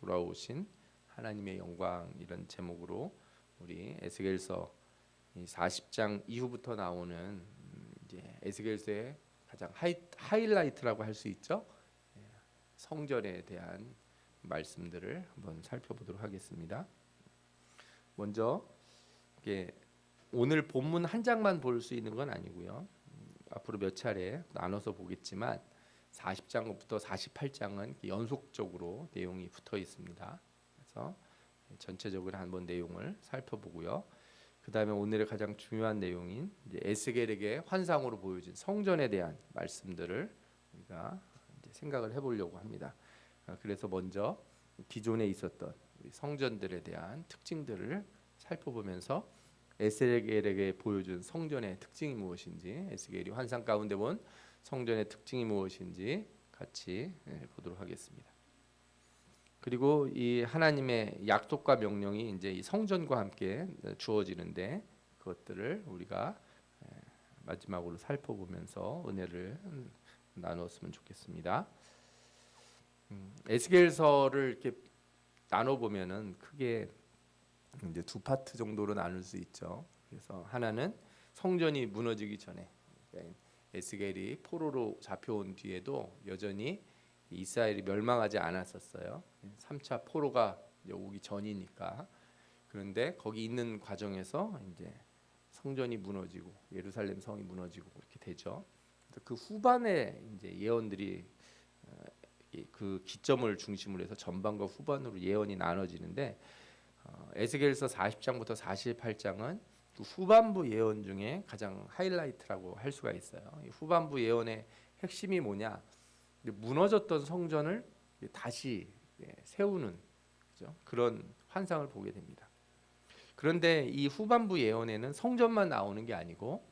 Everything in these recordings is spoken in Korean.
돌아오신 하나님의 영광 이런 제목으로 우리 에스겔서 40장 이후부터 나오는 이제 에스겔서의 가장 하이라이트라고 할 수 있죠. 성전에 대한 말씀들을 한번 살펴보도록 하겠습니다. 먼저 이게 오늘 본문 한 장만 볼 수 있는 건 아니고요. 앞으로 몇 차례 나눠서 보겠지만 40장부터 48장은 연속적으로 내용이 붙어 있습니다. 그래서 전체적으로 한번 내용을 살펴보고요. 그 다음에 오늘의 가장 중요한 내용인 이제 에스겔에게 환상으로 보여진 성전에 대한 말씀들을 우리가 이제 생각을 해보려고 합니다. 그래서 먼저 기존에 있었던 성전들에 대한 특징들을 살펴보면서 에스겔에게 보여준 성전의 특징이 무엇인지, 에스겔이 환상 가운데 본 성전의 특징이 무엇인지 같이 보도록 하겠습니다. 그리고 이 하나님의 약속과 명령이 이제 이 성전과 함께 주어지는데 그것들을 우리가 마지막으로 살펴보면서 은혜를 나눴으면 좋겠습니다. 에스겔서를 이렇게 나눠 보면은 크게 이제 두 파트 정도로 나눌 수 있죠. 그래서 하나는 성전이 무너지기 전에, 그러니까 에스겔이 포로로 잡혀온 뒤에도 여전히 이스라엘이 멸망하지 않았었어요. 3차 포로가 오기 전이니까. 그런데 거기 있는 과정에서 이제 성전이 무너지고 예루살렘 성이 무너지고 그렇게 되죠. 그 후반에 이제 예언들이 그 기점을 중심으로 해서 전반과 후반으로 예언이 나눠지는데 에스겔서 40장부터 48장은 그 후반부 예언 중에 가장 하이라이트라고 할 수가 있어요. 이 후반부 예언의 핵심이 뭐냐? 무너졌던 성전을 다시 세우는, 그죠? 그런 환상을 보게 됩니다. 그런데 이 후반부 예언에는 성전만 나오는 게 아니고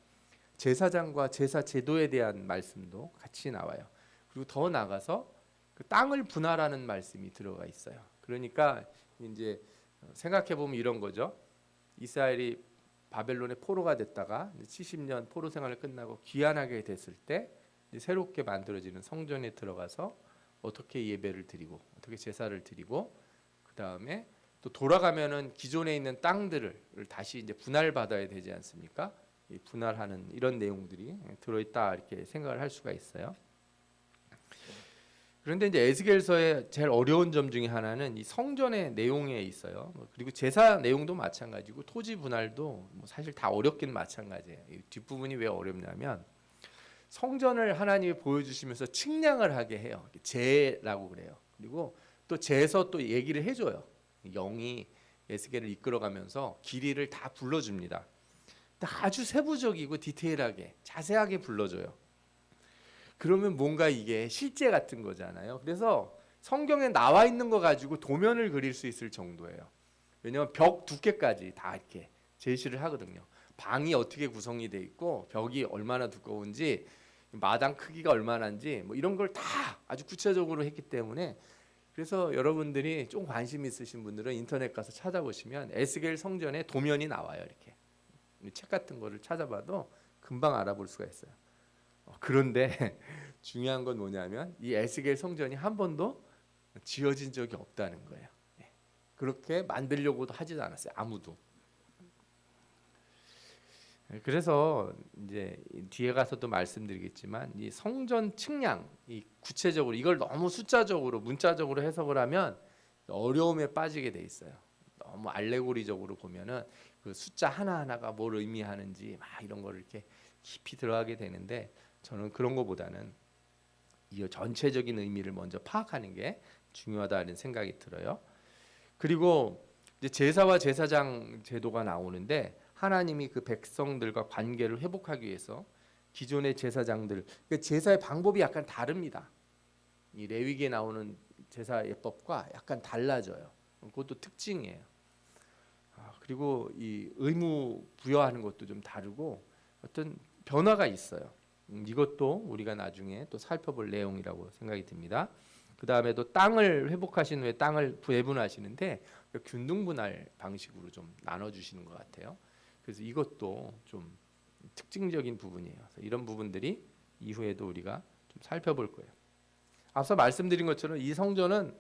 제사장과 제사 제도에 대한 말씀도 같이 나와요. 그리고 더 나가서 그 땅을 분할하는 말씀이 들어가 있어요. 그러니까 이제 생각해 보면 이런 거죠. 이스라엘이 바벨론의 포로가 됐다가 70년 포로 생활을 끝나고 귀환하게 됐을 때 새롭게 만들어지는 성전에 들어가서 어떻게 예배를 드리고 어떻게 제사를 드리고 그 다음에 또 돌아가면은 기존에 있는 땅들을 다시 이제 분할받아야 되지 않습니까? 이 분할하는 이런 내용들이 들어있다 이렇게 생각을 할 수가 있어요. 그런데 이제 에스겔서의 제일 어려운 점 중에 하나는 이 성전의 내용에 있어요. 그리고 제사 내용도 마찬가지고 토지 분할도 사실 다 어렵긴 마찬가지예요. 이 뒷부분이 왜 어렵냐면 성전을 하나님이 보여주시면서 측량을 하게 해요. 제라고 그래요. 그리고 또 제에서 또 얘기를 해줘요. 영이 에스겔을 이끌어가면서 길이를 다 불러줍니다. 아주 세부적이고 디테일하게 자세하게 불러줘요. 그러면 뭔가 이게 실제 같은 거잖아요. 그래서 성경에 나와 있는 거 가지고 도면을 그릴 수 있을 정도예요. 왜냐하면 벽 두께까지 다 이렇게 제시를 하거든요. 방이 어떻게 구성이 돼 있고 벽이 얼마나 두꺼운지 마당 크기가 얼마나인지 뭐 이런 걸 다 아주 구체적으로 했기 때문에 그래서 여러분들이 좀 관심 있으신 분들은 인터넷 가서 찾아보시면 에스겔 성전의 도면이 나와요. 이렇게 책 같은 거를 찾아봐도 금방 알아볼 수가 있어요. 그런데 중요한 건 뭐냐면 이 에스겔 성전이 한 번도 지어진 적이 없다는 거예요. 그렇게 만들려고도 하지도 않았어요. 아무도. 그래서 이제 뒤에 가서도 말씀드리겠지만 이 성전 측량, 이 구체적으로 이걸 너무 숫자적으로 문자적으로 해석을 하면 어려움에 빠지게 돼 있어요. 너무 알레고리적으로 보면은 그 숫자 하나 하나가 뭘 의미하는지 막 이런 거를 이렇게 깊이 들어가게 되는데 저는 그런 것보다는 이 전체적인 의미를 먼저 파악하는 게 중요하다는 생각이 들어요. 그리고 이제 제사와 제사장 제도가 나오는데 하나님이 그 백성들과 관계를 회복하기 위해서 기존의 제사장들, 그러니까 제사의 방법이 약간 다릅니다. 이 레위기에 나오는 제사 예법과 약간 달라져요. 그것도 특징이에요. 그리고 이 의무 부여하는 것도 좀 다르고 어떤 변화가 있어요. 이것도 우리가 나중에 또 살펴볼 내용이라고 생각이 듭니다. 그 다음에 또 땅을 회복하신 후에 땅을 배분하시는데 균등분할 방식으로 좀 나눠주시는 것 같아요. 그래서 이것도 좀 특징적인 부분이에요. 그래서 이런 부분들이 이후에도 우리가 좀 살펴볼 거예요. 앞서 말씀드린 것처럼 이 성전은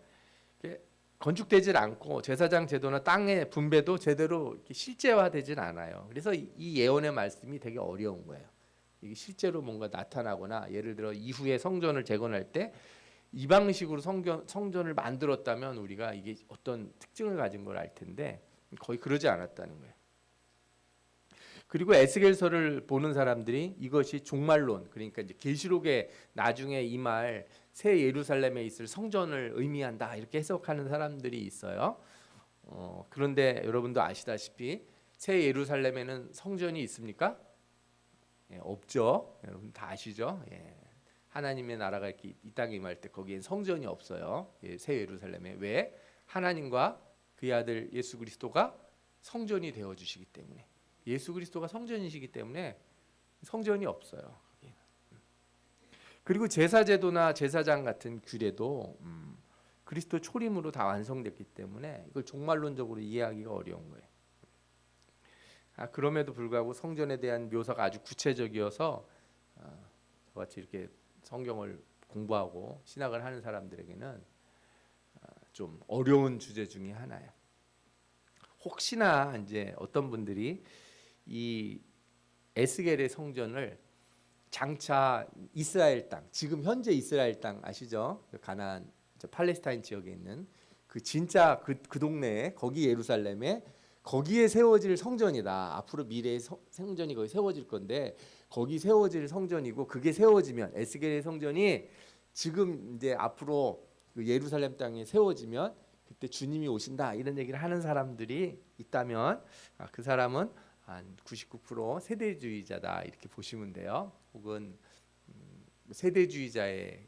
건축되질 않고 제사장 제도나 땅의 분배도 제대로 이렇게 실제화되진 않아요. 그래서 이 예언의 말씀이 되게 어려운 거예요. 이게 실제로 뭔가 나타나거나 예를 들어 이후에 성전을 재건할 때 이 방식으로 성전을 만들었다면 우리가 이게 어떤 특징을 가진 걸 알 텐데 거의 그러지 않았다는 거예요. 그리고 에스겔서를 보는 사람들이 이것이 종말론, 그러니까 이제 계시록에 나중에 임할 새 예루살렘에 있을 성전을 의미한다 이렇게 해석하는 사람들이 있어요. 그런데 여러분도 아시다시피 새 예루살렘에는 성전이 있습니까? 예, 없죠. 여러분 다 아시죠? 예. 하나님의 나라가 이렇게 이 땅에 임할 때 거기엔 성전이 없어요. 예, 새 예루살렘에. 왜? 하나님과 그의 아들 예수 그리스도가 성전이 되어 주시기 때문에. 예수 그리스도가 성전이시기 때문에 성전이 없어요. 그리고 제사제도나 제사장 같은 규례도 그리스도 초림으로 다 완성됐기 때문에 이걸 종말론적으로 이해하기가 어려운 거예요. 그럼에도 불구하고 성전에 대한 묘사가 아주 구체적이어서 저같이 이렇게 성경을 공부하고 신학을 하는 사람들에게는 좀 어려운 주제 중에 하나예요. 혹시나 이제 어떤 분들이 이 에스겔의 성전을 장차 이스라엘 땅, 지금 현재 이스라엘 땅 아시죠? 가나안, 팔레스타인 지역에 있는 그 진짜 그 동네에 거기 예루살렘에 거기에 세워질 성전이다. 앞으로 미래의 성전이 거기 세워질 건데 거기 세워질 성전이고 그게 세워지면 에스겔의 성전이 지금 이제 앞으로 그 예루살렘 땅에 세워지면 그때 주님이 오신다 이런 얘기를 하는 사람들이 있다면 그 사람은 한 99% 세대주의자다 이렇게 보시면 돼요. 혹은 세대주의자의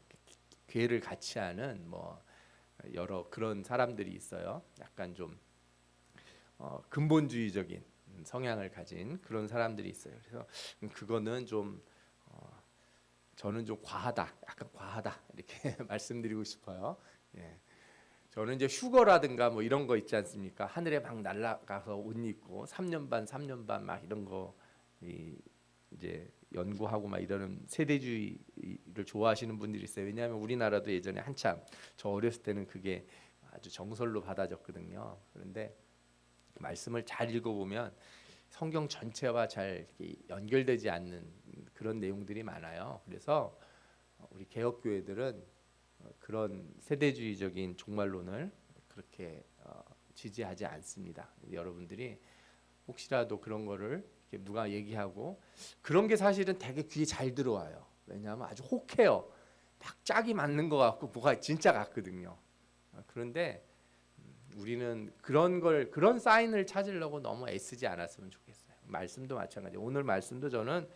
괴를 같이 하는 뭐 여러 그런 사람들이 있어요. 약간 좀 근본주의적인 성향을 가진 그런 사람들이 있어요. 그래서 그거는 좀 저는 좀 과하다, 약간 과하다 이렇게 말씀드리고 싶어요. 예. 저는 이제 휴거라든가 뭐 이런 거 있지 않습니까? 하늘에 막 날아가서 옷 입고 3년 반 막 이런 거 이제 연구하고 막 이러는 세대주의를 좋아하시는 분들이 있어요. 왜냐하면 우리나라도 예전에 한참 저 어렸을 때는 그게 아주 정설로 받아졌거든요. 그런데 말씀을 잘 읽어보면 성경 전체와 잘 연결되지 않는 그런 내용들이 많아요. 그래서 우리 개혁교회들은 그런 세대주의적인 종말론을 그렇게 지지하지 않습니다. 여러분들이 혹시라도 그런 거를 이렇게 누가 얘기하고 그런 게 사실은 되게 귀에 잘 들어와요. 왜냐하면 아주 혹해요. 딱 짝이 맞는 것 같고 뭐가 진짜 같거든요. 그런데 우리는 그런 사인을 찾으려고 너무 애쓰지 않았으면 좋겠어요. 말씀도 마찬가지. 오늘 말씀도 저는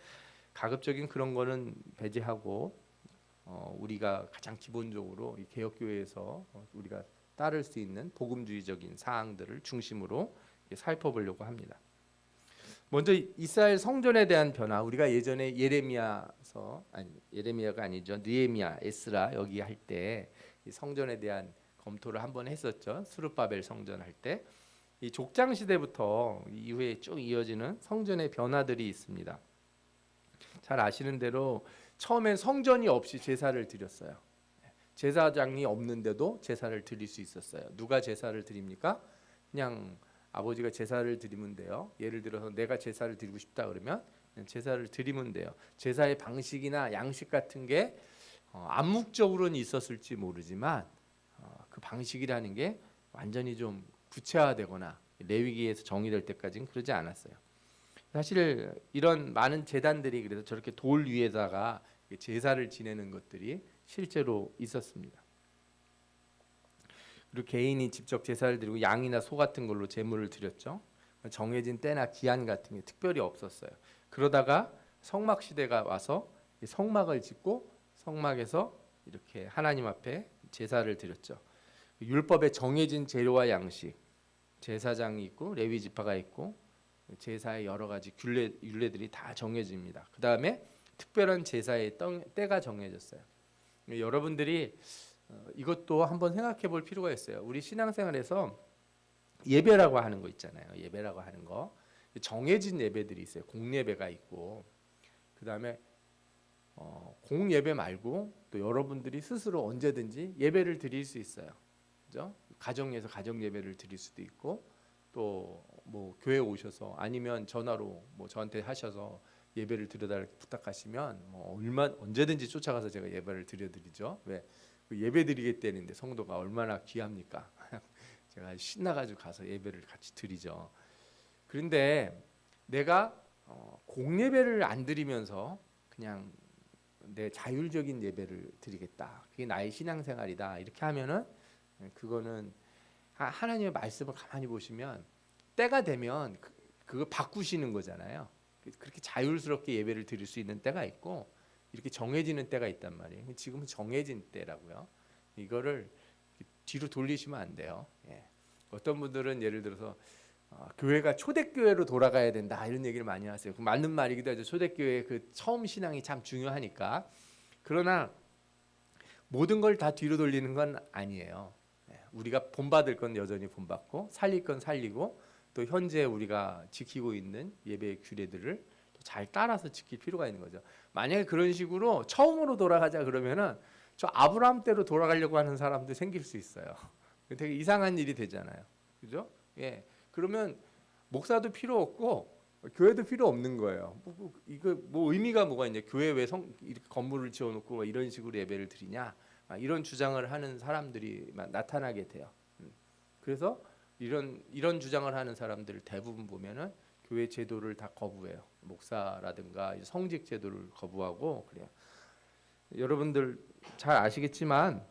가급적인 그런 거는 배제하고 우리가 가장 기본적으로 이 개혁교회에서 우리가 따를 수 있는 복음주의적인 사항들을 중심으로 살펴보려고 합니다. 먼저 이스라엘 성전에 대한 변화. 우리가 예전에 예레미야가 아니죠. 느헤미야, 에스라 여기 할 때 성전에 대한 검토를 한번 했었죠. 스룹바벨 성전 할 때. 이 족장 시대부터 이후에 쭉 이어지는 성전의 변화들이 있습니다. 잘 아시는 대로 처음엔 성전이 없이 제사를 드렸어요. 제사장이 없는데도 제사를 드릴 수 있었어요. 누가 제사를 드립니까? 그냥 아버지가 제사를 드리면 돼요. 예를 들어서 내가 제사를 드리고 싶다 그러면 제사를 드리면 돼요. 제사의 방식이나 양식 같은 게 암묵적으로는 있었을지 모르지만 그 방식이라는 게 완전히 좀 구체화되거나 레위기에서 정의될 때까지는 그러지 않았어요. 사실 이런 많은 제단들이 그래서 저렇게 돌 위에다가 제사를 지내는 것들이 실제로 있었습니다. 그리고 개인이 직접 제사를 드리고 양이나 소 같은 걸로 제물을 드렸죠. 정해진 때나 기한 같은 게 특별히 없었어요. 그러다가 성막 시대가 와서 성막을 짓고 성막에서 이렇게 하나님 앞에 제사를 드렸죠. 율법에 정해진 재료와 양식, 제사장이 있고 레위 지파가 있고 제사의 여러 가지 율례들이 다 정해집니다. 그 다음에 특별한 제사의 때가 정해졌어요. 여러분들이 이것도 한번 생각해 볼 필요가 있어요. 우리 신앙생활에서 예배라고 하는 거 있잖아요. 예배라고 하는 거 정해진 예배들이 있어요. 공예배가 있고 그 다음에 공예배 말고 또 여러분들이 스스로 언제든지 예배를 드릴 수 있어요. 그죠? 가정에서 가정 예배를 드릴 수도 있고 또 뭐 교회 오셔서 아니면 전화로 뭐 저한테 하셔서 예배를 드려달라고 부탁하시면 뭐 언제든지 쫓아가서 제가 예배를 드려드리죠. 왜? 그 예배 드리겠다는데 성도가 얼마나 귀합니까? 제가 신나가지고 가서 예배를 같이 드리죠. 그런데 내가 공예배를 안 드리면서 그냥 내 자율적인 예배를 드리겠다. 그게 나의 신앙생활이다. 이렇게 하면은 그거는 하나님의 말씀을 가만히 보시면 때가 되면 그거 바꾸시는 거잖아요. 그렇게 자율스럽게 예배를 드릴 수 있는 때가 있고 이렇게 정해지는 때가 있단 말이에요. 지금은 정해진 때라고요. 이거를 뒤로 돌리시면 안 돼요. 예. 어떤 분들은 예를 들어서 교회가 초대교회로 돌아가야 된다 이런 얘기를 많이 하세요. 그 맞는 말이기도 하죠. 초대교회 그 처음 신앙이 참 중요하니까. 그러나 모든 걸 다 뒤로 돌리는 건 아니에요. 우리가 본받을 건 여전히 본받고 살릴 건 살리고 또 현재 우리가 지키고 있는 예배의 규례들을 잘 따라서 지킬 필요가 있는 거죠. 만약에 그런 식으로 처음으로 돌아가자 그러면은 저 아브라함 때로 돌아가려고 하는 사람도 생길 수 있어요. 되게 이상한 일이 되잖아요. 그죠? 예. 그러면 목사도 필요 없고 교회도 필요 없는 거예요. 이거 뭐 의미가 뭐가 있냐? 교회 왜 이렇게 건물을 지어놓고 이런 식으로 예배를 드리냐? 이런 주장을 하는 사람들이 나타나게 돼요. 그래서 이런 주장을 하는 사람들 대부분 보면은 교회 제도를 다 거부해요. 목사라든가 성직 제도를 거부하고 그래요. 여러분들 잘 아시겠지만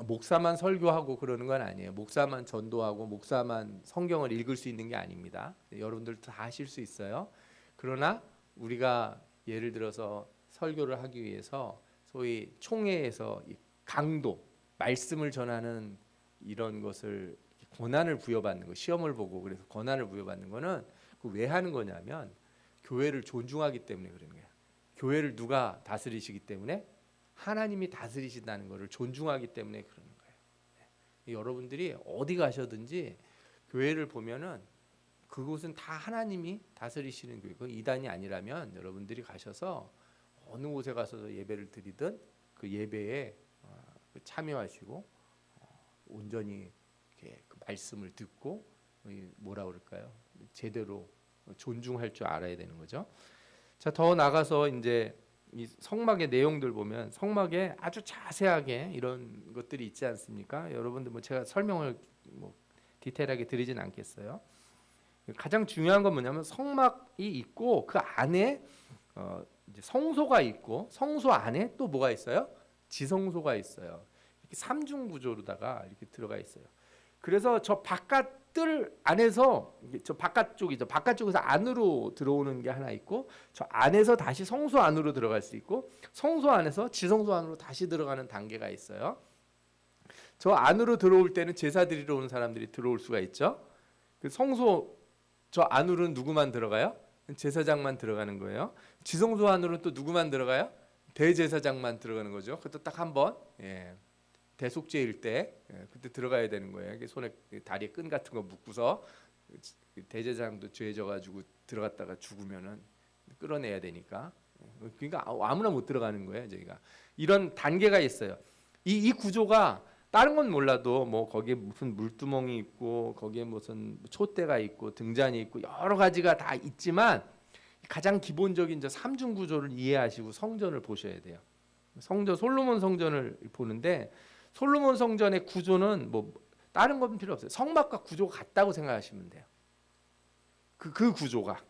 목사만 설교하고 그러는 건 아니에요. 목사만 전도하고 목사만 성경을 읽을 수 있는 게 아닙니다. 여러분들 다 하실 수 있어요. 그러나 우리가 예를 들어서 설교를 하기 위해서 소위 총회에서 이 강도, 말씀을 전하는 이런 것을 권한을 부여받는 거, 시험을 보고 그래서 권한을 부여받는 거는 왜 하는 거냐면 교회를 존중하기 때문에 그러는 거예요. 교회를 누가 다스리시기 때문에 하나님이 다스리신다는 것을 존중하기 때문에 그러는 거예요. 여러분들이 어디 가셔든지 교회를 보면은 그곳은 다 하나님이 다스리시는 교회고 이단이 아니라면 여러분들이 가셔서 어느 곳에 가서 예배를 드리든 그 예배에 참여하시고 온전히 이렇게 그 말씀을 듣고 뭐라 그럴까요? 제대로 존중할 줄 알아야 되는 거죠. 자, 더 나가서 이제 이 성막의 내용들 보면 성막에 아주 자세하게 이런 것들이 있지 않습니까? 여러분들 뭐 제가 설명을 뭐 디테일하게 드리진 않겠어요. 가장 중요한 건 뭐냐면 성막이 있고 그 안에 이제 성소가 있고 성소 안에 또 뭐가 있어요? 지성소가 있어요. 이렇게 삼중 구조로다가 이렇게 들어가 있어요. 그래서 저 바깥들 안에서 저 바깥쪽이죠. 바깥쪽에서 안으로 들어오는 게 하나 있고 저 안에서 다시 성소 안으로 들어갈 수 있고 성소 안에서 지성소 안으로 다시 들어가는 단계가 있어요. 저 안으로 들어올 때는 제사 드리러 온 사람들이 들어올 수가 있죠. 그 성소 저 안으로는 누구만 들어가요? 제사장만 들어가는 거예요. 지성소 안으로 또 누구만 들어가요? 대제사장만 들어가는 거죠. 그것도 딱 한 번. 예. 대속죄일 때 그때 들어가야 되는 거예요. 손에 다리에 끈 같은 거 묶고서 대제사장도 죄져 가지고 들어갔다가 죽으면은 끌어내야 되니까. 그러니까 아무나 못 들어가는 거예요. 저희가 이런 단계가 있어요. 이 구조가 다른 건 몰라도 뭐 거기에 무슨 물두멍이 있고 거기에 무슨 촛대가 있고 등잔이 있고 여러 가지가 다 있지만 가장 기본적인 저 삼중 구조를 이해하시고 성전을 보셔야 돼요. 성전 솔로몬 성전을 보는데 솔로몬 성전의 구조는 뭐 다른 건 필요 없어요. 성막과 구조가 같다고 생각하시면 돼요. 그 구조가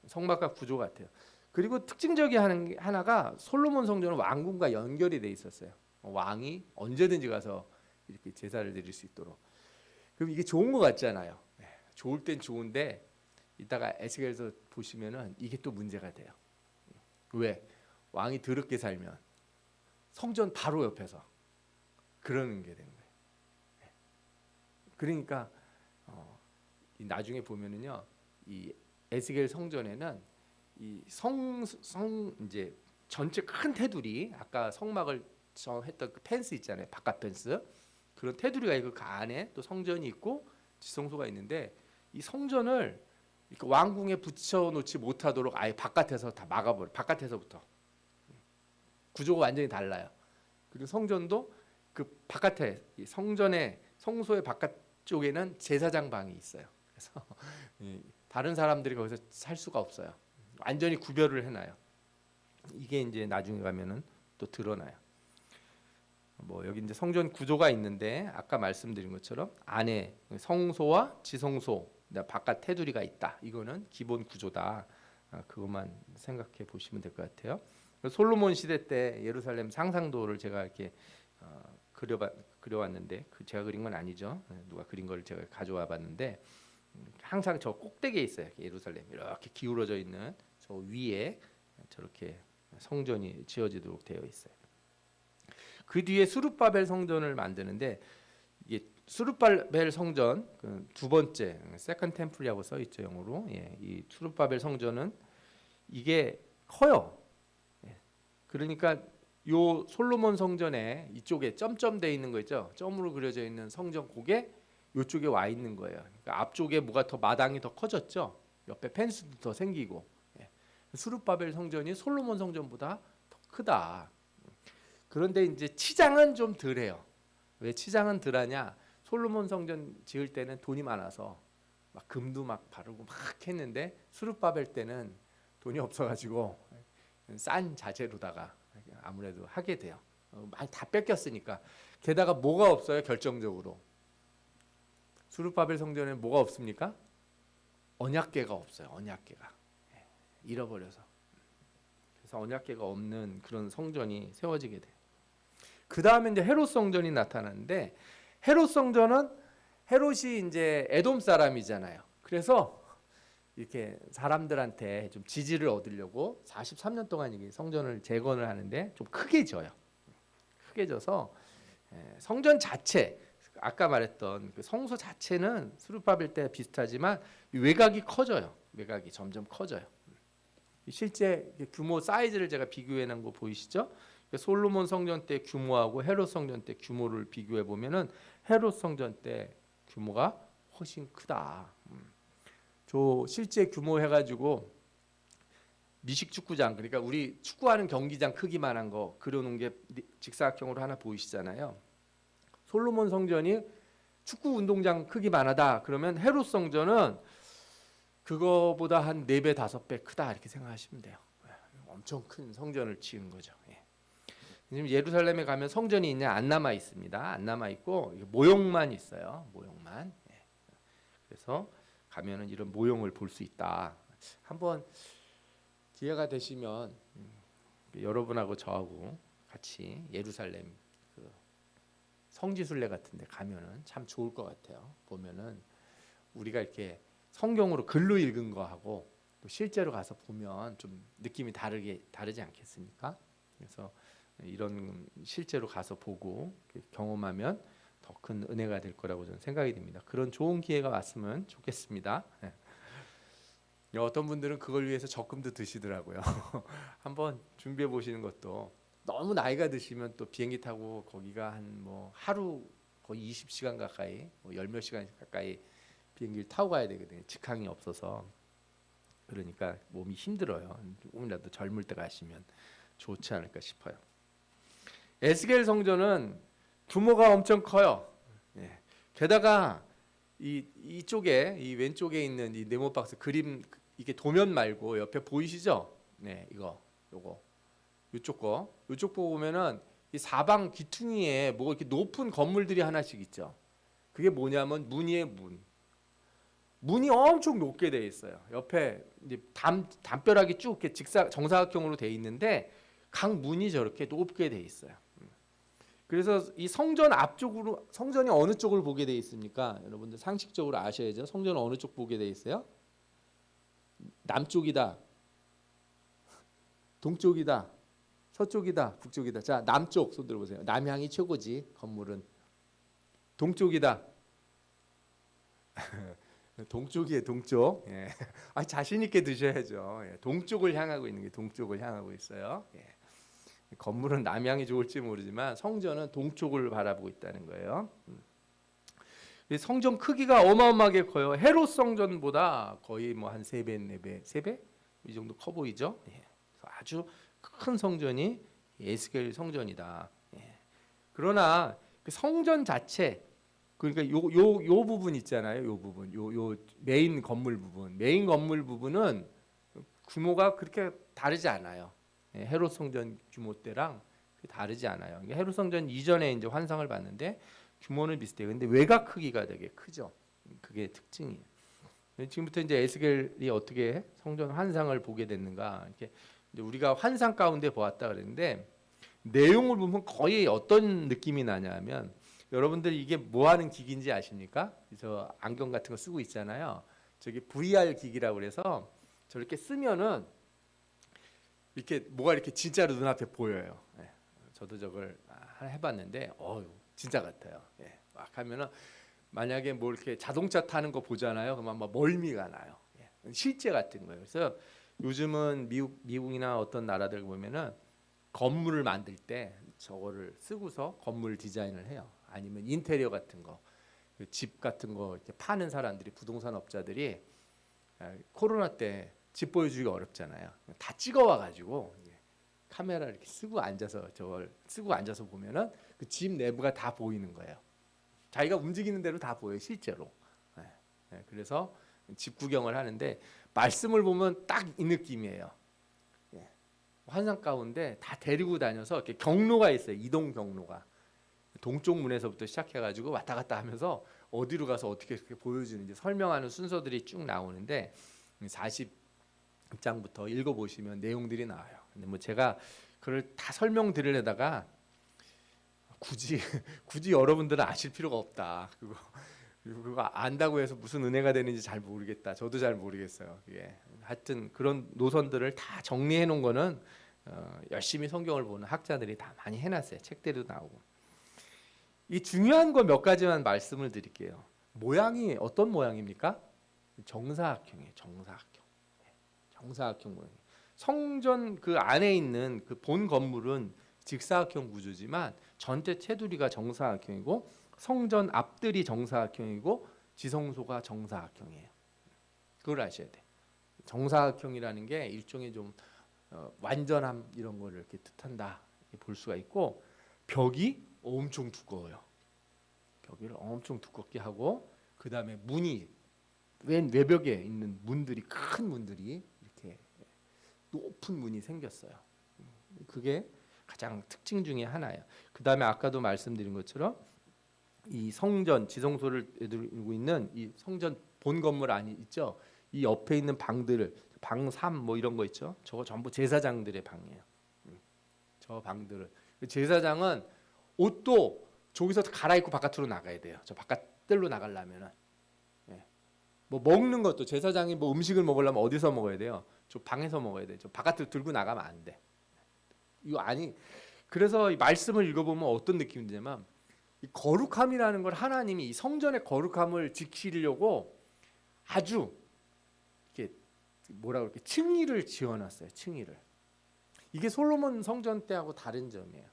성막과 구조 같아요. 그리고 특징적인 하나가 솔로몬 성전은 왕궁과 연결이 돼 있었어요. 왕이 언제든지 가서 이렇게 제사를 드릴 수 있도록. 그럼 이게 좋은 것 같잖아요. 좋을 땐 좋은데 이따가 에스겔에서 보시면은 이게 또 문제가 돼요. 왜? 왕이 더럽게 살면 성전 바로 옆에서 그러는 게 되는 거예요. 그러니까 나중에 보면은요, 이 에스겔 성전에는 이 이제 전체 큰 테두리 아까 성막을 했던 그 펜스 있잖아요, 바깥 펜스 그런 테두리가 있고 그 안에 또 성전이 있고 지성소가 있는데 이 성전을 이렇게 왕궁에 붙여놓지 못하도록 아예 바깥에서 다 막아버려. 바깥에서부터 구조가 완전히 달라요. 그리고 성전도 그 바깥에 성전의 성소의 바깥쪽에는 제사장 방이 있어요. 그래서 다른 사람들이 거기서 살 수가 없어요. 완전히 구별을 해놔요. 이게 이제 나중에 가면은 또 드러나요. 뭐 여기 이제 성전 구조가 있는데 아까 말씀드린 것처럼 안에 성소와 지성소, 바깥 테두리가 있다. 이거는 기본 구조다. 그것만 생각해 보시면 될 것 같아요. 솔로몬 시대 때 예루살렘 상상도를 제가 이렇게 그려왔는데 제가 그린 건 아니죠. 누가 그린 걸 제가 가져와 봤는데 항상 저 꼭대기에 있어요. 예루살렘 이렇게 기울어져 있는 저 위에 저렇게 성전이 지어지도록 되어 있어요. 그 뒤에 수룹바벨 성전을 만드는데 이게 수룹바벨 성전 두 번째 세컨 템플이라고 써 있죠 영어로. 이 수룹바벨 성전은 이게 커요. 그러니까 요 솔로몬 성전에 이쪽에 점점돼 있는 거 있죠. 점으로 그려져 있는 성전 고개 이쪽에 와 있는 거예요. 그러니까 앞쪽에 뭐가 더 마당이 더 커졌죠. 옆에 펜스도 더 생기고. 수룹바벨 성전이 솔로몬 성전보다 더 크다. 그런데 이제 치장은 좀 덜해요. 왜 치장은 덜하냐? 솔로몬 성전 지을 때는 돈이 많아서 막 금도 막 바르고 막 했는데 수룹바벨 때는 돈이 없어가지고 싼 자재로다가 아무래도 하게 돼요. 많이 다 뺏겼으니까. 게다가 뭐가 없어요? 결정적으로 수룹바벨 성전에 뭐가 없습니까? 언약궤가 없어요. 언약궤가 잃어버려서. 그래서 언약궤가 없는 그런 성전이 세워지게 돼요. 그 다음에 이제 헤롯 성전이 나타나는데 헤롯 성전은 헤롯이 이제 에돔 사람이잖아요. 그래서 이렇게 사람들한테 좀 지지를 얻으려고 43년 동안 이게 성전을 재건을 하는데 좀 크게 져요. 크게 져서 성전 자체 아까 말했던 그 성소 자체는 수룹바벨 때 비슷하지만 외곽이 커져요. 외곽이 점점 커져요. 실제 규모 사이즈를 제가 비교해 놓은 거 보이시죠? 솔로몬 성전 때 규모하고 헤롯 성전 때 규모를 비교해 보면은 헤롯 성전 때 규모가 훨씬 크다. 저 실제 규모 해가지고 미식 축구장 그러니까 우리 축구하는 경기장 크기만한 거 그려놓은 게 직사각형으로 하나 보이시잖아요. 솔로몬 성전이 축구 운동장 크기만 하다 그러면 헤롯 성전은 그거보다 한 4배 5배 크다 이렇게 생각하시면 돼요. 엄청 큰 성전을 지은 거죠. 지금 예루살렘에 가면 성전이 있냐 안 남아 있습니다. 안 남아 있고 모형만 있어요. 모형만. 그래서 가면은 이런 모형을 볼 수 있다. 한번 기회가 되시면 여러분하고 저하고 같이 예루살렘 그 성지순례 같은데 가면은 참 좋을 것 같아요. 보면은 우리가 이렇게 성경으로 글로 읽은 거하고 또 실제로 가서 보면 좀 느낌이 다르지 않겠습니까? 그래서 이런 실제로 가서 보고 경험하면 더 큰 은혜가 될 거라고 저는 생각이 됩니다. 그런 좋은 기회가 왔으면 좋겠습니다. 어떤 분들은 그걸 위해서 적금도 드시더라고요. 한번 준비해 보시는 것도 너무 나이가 드시면 또 비행기 타고 거기가 한 뭐 하루 거의 20시간 가까이 뭐 열 몇 시간 가까이 비행기를 타고 가야 되거든요. 직항이 없어서. 그러니까 몸이 힘들어요. 조금이라도 젊을 때 가시면 좋지 않을까 싶어요. 에스겔 성전은 규모가 엄청 커요. 게다가 이쪽에 이 왼쪽에 있는 이 네모 박스 그림 이게 도면 말고 옆에 보이시죠? 네, 요거 이쪽 거 이쪽 보면은 이 사방 귀퉁이에 뭐 이렇게 높은 건물들이 하나씩 있죠. 그게 뭐냐면 문이에요. 문이 엄청 높게 돼 있어요. 옆에 이제 담벼락이 쭉 이렇게 정사각형으로 돼 있는데 각 문이 저렇게 높게 돼 있어요. 그래서 이 성전 앞쪽으로 성전이 어느 쪽을 보게 돼 있습니까? 여러분들 상식적으로 아셔야죠. 성전은 어느 쪽 보게 돼 있어요? 남쪽이다. 동쪽이다. 서쪽이다. 북쪽이다. 자, 남쪽 손 들어보세요. 남향이 최고지. 건물은 동쪽이다. 동쪽이에요. 동쪽. 자신 있게 드셔야죠. 동쪽을 향하고 있는 게 동쪽을 향하고 있어요. 건물은 남향이 좋을지 모르지만 성전은 동쪽을 바라보고 있다는 거예요. 성전 크기가 어마어마하게 커요. 헤롯 성전보다 거의 뭐 한 3배, 4배, 3배 이 정도 커 보이죠. 아주 큰 성전이 에스겔 성전이다. 그러나 그 성전 자체 그러니까 요 부분 있잖아요. 요 부분, 요 메인 건물 부분, 메인 건물 부분은 규모가 그렇게 다르지 않아요. 예, 헤롯 성전 규모 때랑 다르지 않아요. 그러니까 헤롯 성전 이전에 이제 환상을 봤는데 규모는 비슷해요. 근데 외곽 크기가 되게 크죠. 그게 특징이에요. 지금부터 이제 에스겔이 어떻게 성전 환상을 보게 됐는가, 이렇게 이제 우리가 환상 가운데 보았다 그랬는데 내용을 보면 거의 어떤 느낌이 나냐면, 여러분들 이게 뭐 하는 기기인지 아십니까? 저 안경 같은 거 쓰고 있잖아요. 저기 VR 기기라고 그래서 저렇게 쓰면은 이렇게 뭐가 이렇게 진짜로 눈앞에 보여요. 예. 저도 저걸 해봤는데 진짜 같아요. 예. 막 하면은 만약에 뭐 이렇게 자동차 타는 거 보잖아요. 그러면 막 멀미가 나요. 예. 실제 같은 거예요. 그래서 요즘은 미국이나 어떤 나라들 보면은 건물을 만들 때 저거를 쓰고서 건물 디자인을 해요. 아니면 인테리어 같은 거, 집 같은 거 이렇게 파는 사람들이, 부동산 업자들이 코로나 때 집 보여주기가 어렵잖아요. 다 찍어와 가지고 카메라 이렇게 쓰고 앉아서 저걸 쓰고 앉아서 보면은 그 집 내부가 다 보이는 거예요. 자기가 움직이는 대로 다 보여요, 실제로. 그래서 집 구경을 하는데 말씀을 보면 딱 이 느낌이에요. 환상 가운데 다 데리고 다녀서 이렇게 경로가 있어요. 이동 경로가. 동쪽 문에서부터 시작해가지고 왔다 갔다 하면서 어디로 가서 어떻게 보여주는지 설명하는 순서들이 쭉 나오는데 40장부터 읽어보시면 내용들이 나와요. 근데 뭐 제가 그걸 다 설명드리려다가 굳이 여러분들은 아실 필요가 없다. 그거 안다고 해서 무슨 은혜가 되는지 잘 모르겠다. 저도 잘 모르겠어요. 하여튼 그런 노선들을 다 정리해 놓은 거는 열심히 성경을 보는 학자들이 다 많이 해놨어요. 책들도 나오고. 이 중요한 거 몇 가지만 말씀을 드릴게요. 모양이 어떤 모양입니까? 정사각형이에요. 정사각형 모양. 성전 그 안에 있는 그 본 건물은 직사각형 구조지만 전체 테두리가 정사각형이고 성전 앞들이 정사각형이고 지성소가 정사각형이에요. 그걸 아셔야 돼. 정사각형이라는 게 일종의 좀 완전함 이런 거를 이렇게 뜻한다 볼 수가 있고, 벽이 엄청 두꺼워요. 벽을 엄청 두껍게 하고, 그 다음에 문이 왼 외벽에 있는 문들이, 큰 문들이 이렇게 높은 문이 생겼어요. 그게 가장 특징 중에 하나예요. 그 다음에 아까도 말씀드린 것처럼 이 성전 지성소를 두고 있는 이 성전 본 건물 안이 있죠. 이 옆에 있는 방들, 방 3 뭐 이런 거 있죠. 저거 전부 제사장들의 방이에요. 저 방들을, 제사장은 옷도 저기서 갈아입고 바깥으로 나가야 돼요. 저 바깥들로 나가려면은, 뭐 먹는 것도 제사장이 뭐 음식을 먹으려면 어디서 먹어야 돼요? 저 방에서 먹어야 돼. 저 바깥으로 들고 나가면 안 돼. 이거 아니. 그래서 이 말씀을 읽어보면 어떤 느낌이냐면, 이 거룩함이라는 걸 하나님이 이 성전의 거룩함을 지키려고 아주 이렇게 뭐라고 이렇게 층위를 지어놨어요. 층위를. 이게 솔로몬 성전 때하고 다른 점이에요.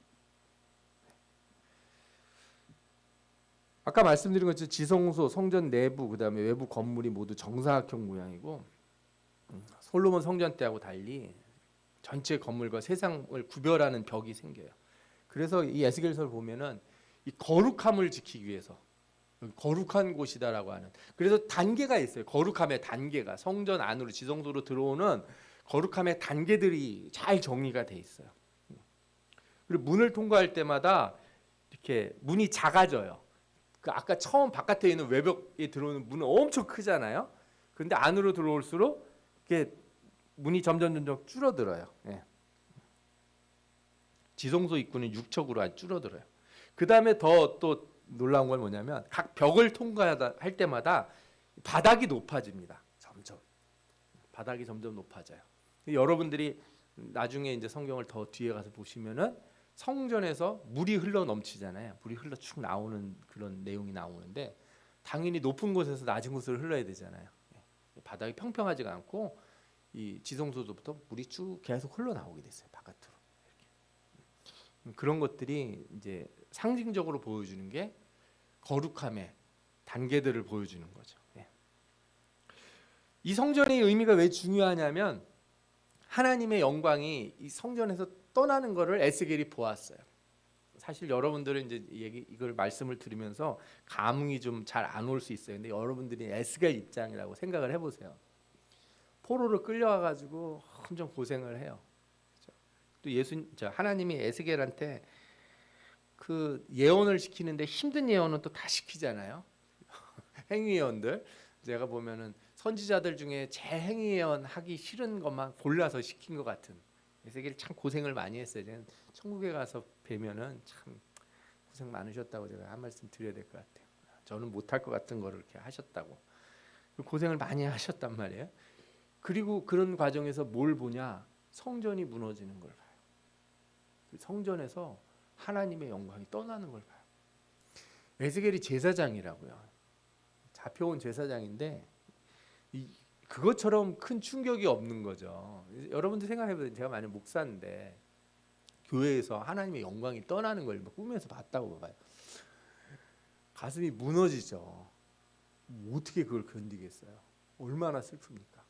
아까 말씀드린 것처럼 지성소, 성전 내부, 그다음에 외부 건물이 모두 정사각형 모양이고, 솔로몬 성전 때하고 달리 전체 건물과 세상을 구별하는 벽이 생겨요. 그래서 이 에스겔서를 보면은 이 거룩함을 지키기 위해서 거룩한 곳이다라고 하는, 그래서 단계가 있어요. 거룩함의 단계가 성전 안으로 지성소로 들어오는 거룩함의 단계들이 잘 정리가 돼 있어요. 그리고 문을 통과할 때마다 이렇게 문이 작아져요. 그 아까 처음 바깥에 있는 외벽에 들어오는 문은 엄청 크잖아요. 그런데 안으로 들어올수록 이렇게 문이 점점 줄어들어요. 지성소 입구는 6척으로 아주 줄어들어요. 그 다음에 더 또 놀라운 건 뭐냐면 각 벽을 통과할 때마다 바닥이 높아집니다. 점점 바닥이 점점 높아져요. 여러분들이 나중에 이제 성경을 더 뒤에 가서 보시면은 성전에서 물이 흘러 넘치잖아요. 물이 흘러 쭉 나오는 그런 내용이 나오는데, 당연히 높은 곳에서 낮은 곳으로 흘러야 되잖아요. 바닥이 평평하지가 않고 이 지성소부터 물이 쭉 계속 흘러 나오게 됐어요. 바깥으로. 이렇게. 그런 것들이 이제 상징적으로 보여주는 게 거룩함의 단계들을 보여주는 거죠. 이 성전의 의미가 왜 중요하냐면, 하나님의 영광이 이 성전에서 떠나는 것을 에스겔이 보았어요. 사실 여러분들은 이제 이걸 말씀을 들으면서 감흥이 좀 잘 안 올 수 있어요. 근데 여러분들이 에스겔 입장이라고 생각을 해보세요. 포로로 끌려와 가지고 엄청 고생을 해요. 또 하나님이 에스겔한테 그 예언을 시키는데 힘든 예언은 또 다 시키잖아요. 행위 예언들 제가 보면은 선지자들 중에 제일 행위 예언 하기 싫은 것만 골라서 시킨 것 같은. 에스겔이 참 고생을 많이 했어요. 제가 천국에 가서 뵈면은 참 고생 많으셨다고 제가 한 말씀 드려야 될 것 같아요. 저는 못할 것 같은 거를 이렇게 하셨다고 고생을 많이 하셨단 말이에요. 그리고 그런 과정에서 뭘 보냐? 성전이 무너지는 걸 봐요. 그 성전에서 하나님의 영광이 떠나는 걸 봐요. 에스겔이 제사장이라고요. 잡혀온 제사장인데 그것처럼 큰 충격이 없는 거죠. 여러분들 생각해보세요. 제가 만약 목사인데 교회에서 하나님의 영광이 떠나는 걸 꿈에서 봤다고 봐요. 가슴이 무너지죠. 어떻게 그걸 견디겠어요? 얼마나 슬픕니까?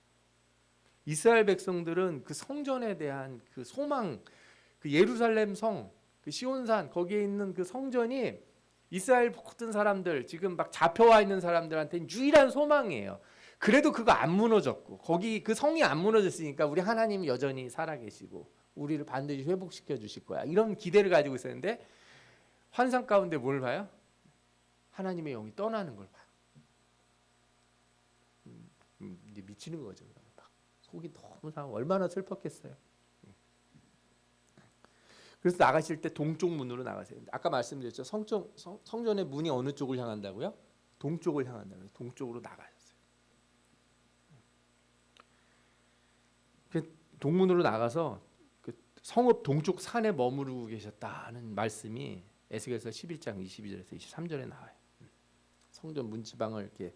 이스라엘 백성들은 그 성전에 대한 그 소망, 그 예루살렘 성, 그 시온산 거기에 있는 그 성전이 이스라엘 모든 사람들 지금 막 잡혀와 있는 사람들한테는 유일한 소망이에요. 그래도 그거 안 무너졌고 거기 그 성이 안 무너졌으니까 우리 하나님이 여전히 살아계시고 우리를 반드시 회복시켜 주실 거야. 이런 기대를 가지고 있었는데 환상 가운데 뭘 봐요? 하나님의 영이 떠나는 걸 봐요. 이제 미치는 거죠. 막 속이 너무 상하고 얼마나 슬펐겠어요. 그래서 나가실 때 동쪽 문으로 나가세요. 아까 말씀드렸죠. 성전의 문이 어느 쪽을 향한다고요? 동쪽을 향한다고요. 동쪽으로 나가셨어요. 동문으로 나가서 그 성읍 동쪽 산에 머무르고 계셨다는 말씀이 에스겔서 11장 22절에서 23절에 나와요. 성전 문지방을 이렇게